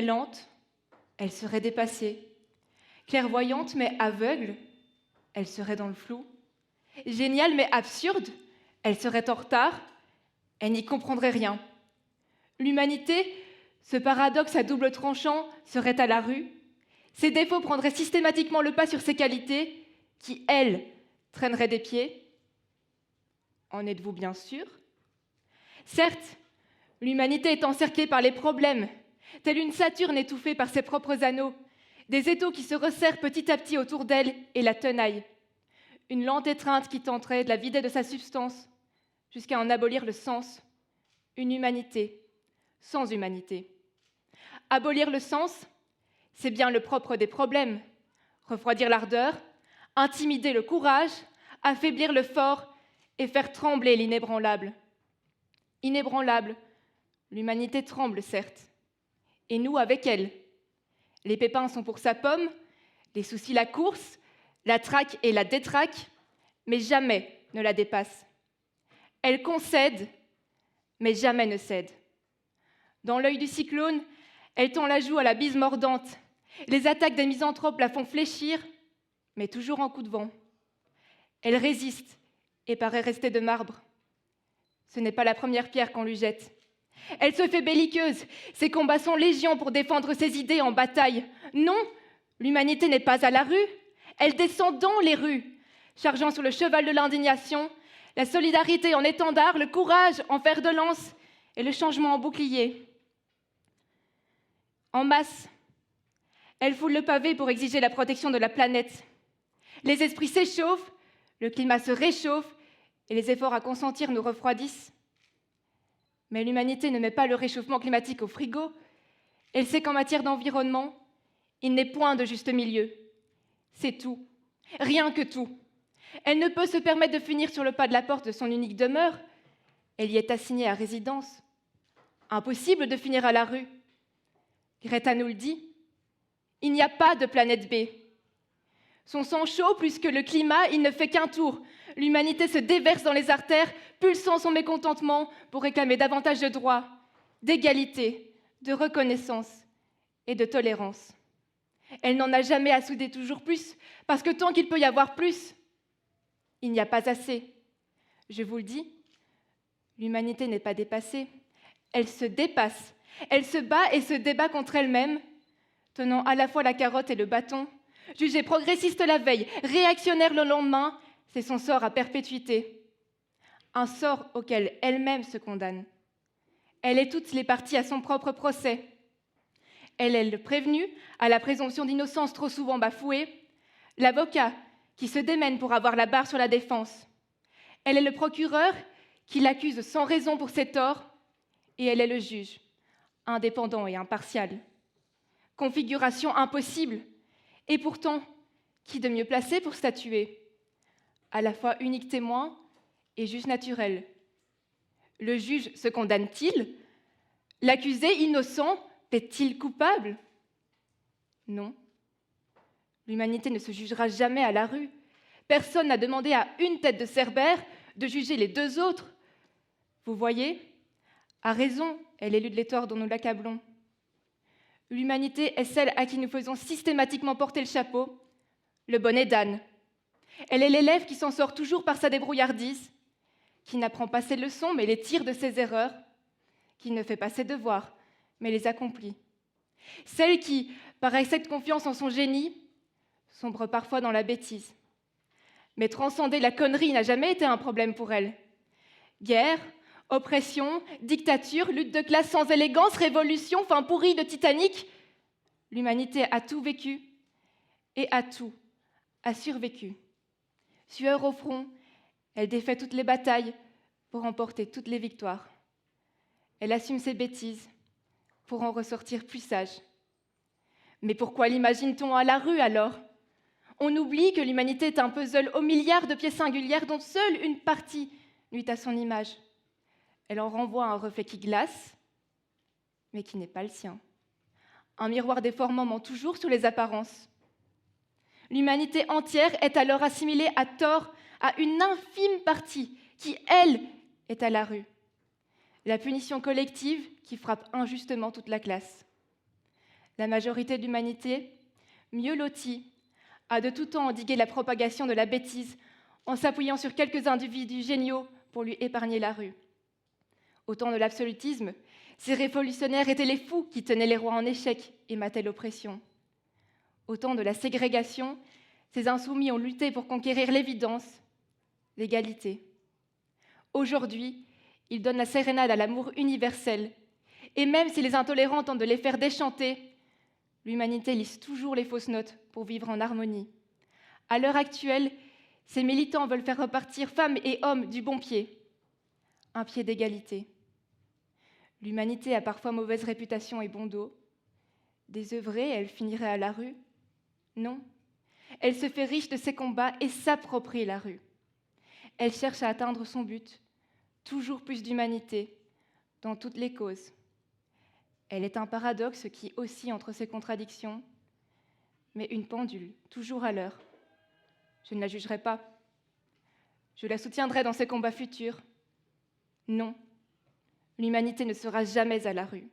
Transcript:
lente, elle serait dépassée. Clairvoyante mais aveugle, elle serait dans le flou. Géniale mais absurde, elle serait en retard, elle n'y comprendrait rien. L'humanité, ce paradoxe à double tranchant, serait à la rue. Ses défauts prendraient systématiquement le pas sur ses qualités, qui, elles, traîneraient des pieds. En êtes-vous bien sûr? Certes, l'humanité est encerclée par les problèmes, telle une Saturne étouffée par ses propres anneaux, des étaux qui se resserrent petit à petit autour d'elle et la tenaillent. Une lente étreinte qui tenterait de la vider de sa substance, jusqu'à en abolir le sens. Une humanité sans humanité. Abolir le sens, c'est bien le propre des problèmes. Refroidir l'ardeur, intimider le courage, affaiblir le fort et faire trembler l'inébranlable. Inébranlable, l'humanité tremble certes, et nous avec elle. Les pépins sont pour sa pomme, les soucis la course, la traque et la détraque, mais jamais ne la dépasse. Elle concède, mais jamais ne cède. Dans l'œil du cyclone, elle tend la joue à la bise mordante. Les attaques des misanthropes la font fléchir, mais toujours en coup de vent. Elle résiste et paraît rester de marbre. Ce n'est pas la première pierre qu'on lui jette. Elle se fait belliqueuse. Ses combats sont légion pour défendre ses idées en bataille. Non, l'humanité n'est pas à la rue. Elle descend dans les rues, chargeant sur le cheval de l'indignation, la solidarité en étendard, le courage en fer de lance et le changement en bouclier. En masse, elle foule le pavé pour exiger la protection de la planète. Les esprits s'échauffent, le climat se réchauffe et les efforts à consentir nous refroidissent. Mais l'humanité ne met pas le réchauffement climatique au frigo. Elle sait qu'en matière d'environnement, il n'est point de juste milieu. C'est tout, rien que tout. Elle ne peut se permettre de finir sur le pas de la porte de son unique demeure. Elle y est assignée à résidence. Impossible de finir à la rue. Greta nous le dit, il n'y a pas de planète B. Son sang chaud, plus que le climat, il ne fait qu'un tour. L'humanité se déverse dans les artères, pulsant son mécontentement pour réclamer davantage de droits, d'égalité, de reconnaissance et de tolérance. Elle n'en a jamais à souder toujours plus, parce que tant qu'il peut y avoir plus, il n'y a pas assez. Je vous le dis, l'humanité n'est pas dépassée, elle se dépasse. Elle se bat et se débat contre elle-même, tenant à la fois la carotte et le bâton. Jugée progressiste la veille, réactionnaire le lendemain, c'est son sort à perpétuité. Un sort auquel elle-même se condamne. Elle est toutes les parties à son propre procès. Elle est le prévenu à la présomption d'innocence trop souvent bafouée, l'avocat qui se démène pour avoir la barre sur la défense. Elle est le procureur qui l'accuse sans raison pour ses torts, et elle est le juge, indépendant et impartial. Configuration impossible, et pourtant, qui de mieux placé pour statuer? À la fois unique témoin et juge naturel. Le juge se condamne-t-il? L'accusé innocent est-il coupable? Non. L'humanité ne se jugera jamais à la rue. Personne n'a demandé à une tête de Cerbère de juger les deux autres. Vous voyez, à raison, elle élude les torts dont nous l'accablons. L'humanité est celle à qui nous faisons systématiquement porter le chapeau, le bonnet d'âne. Elle est l'élève qui s'en sort toujours par sa débrouillardise, qui n'apprend pas ses leçons mais les tire de ses erreurs, qui ne fait pas ses devoirs mais les accomplit. Celle qui, par excès de confiance en son génie, sombre parfois dans la bêtise. Mais transcender la connerie n'a jamais été un problème pour elle. Guerre, oppression, dictature, lutte de classe sans élégance, révolution, fin pourrie de Titanic. L'humanité a tout vécu et à tout a survécu. Sueur au front, elle défait toutes les batailles pour remporter toutes les victoires. Elle assume ses bêtises pour en ressortir plus sage. Mais pourquoi l'imagine-t-on à la rue alors? On oublie que l'humanité est un puzzle aux milliards de pièces singulières dont seule une partie nuit à son image. Elle en renvoie un reflet qui glace, mais qui n'est pas le sien. Un miroir déformant ment toujours sur les apparences. L'humanité entière est alors assimilée à tort à une infime partie qui, elle, est à la rue. La punition collective qui frappe injustement toute la classe. La majorité de l'humanité, mieux lotie, a de tout temps endigué la propagation de la bêtise en s'appuyant sur quelques individus géniaux pour lui épargner la rue. Au temps de l'absolutisme, ces révolutionnaires étaient les fous qui tenaient les rois en échec et mataient l'oppression. Au temps de la ségrégation, ces insoumis ont lutté pour conquérir l'évidence, l'égalité. Aujourd'hui, ils donnent la sérénade à l'amour universel. Et même si les intolérants tentent de les faire déchanter, l'humanité lise toujours les fausses notes pour vivre en harmonie. À l'heure actuelle, ces militants veulent faire repartir femmes et hommes du bon pied, un pied d'égalité. L'humanité a parfois mauvaise réputation et bon dos. Désœuvrée, elle finirait à la rue? Non. Elle se fait riche de ses combats et s'approprie la rue. Elle cherche à atteindre son but, toujours plus d'humanité, dans toutes les causes. Elle est un paradoxe qui oscille entre ses contradictions, mais une pendule, toujours à l'heure. Je ne la jugerai pas. Je la soutiendrai dans ses combats futurs. Non, l'humanité ne sera jamais à la rue.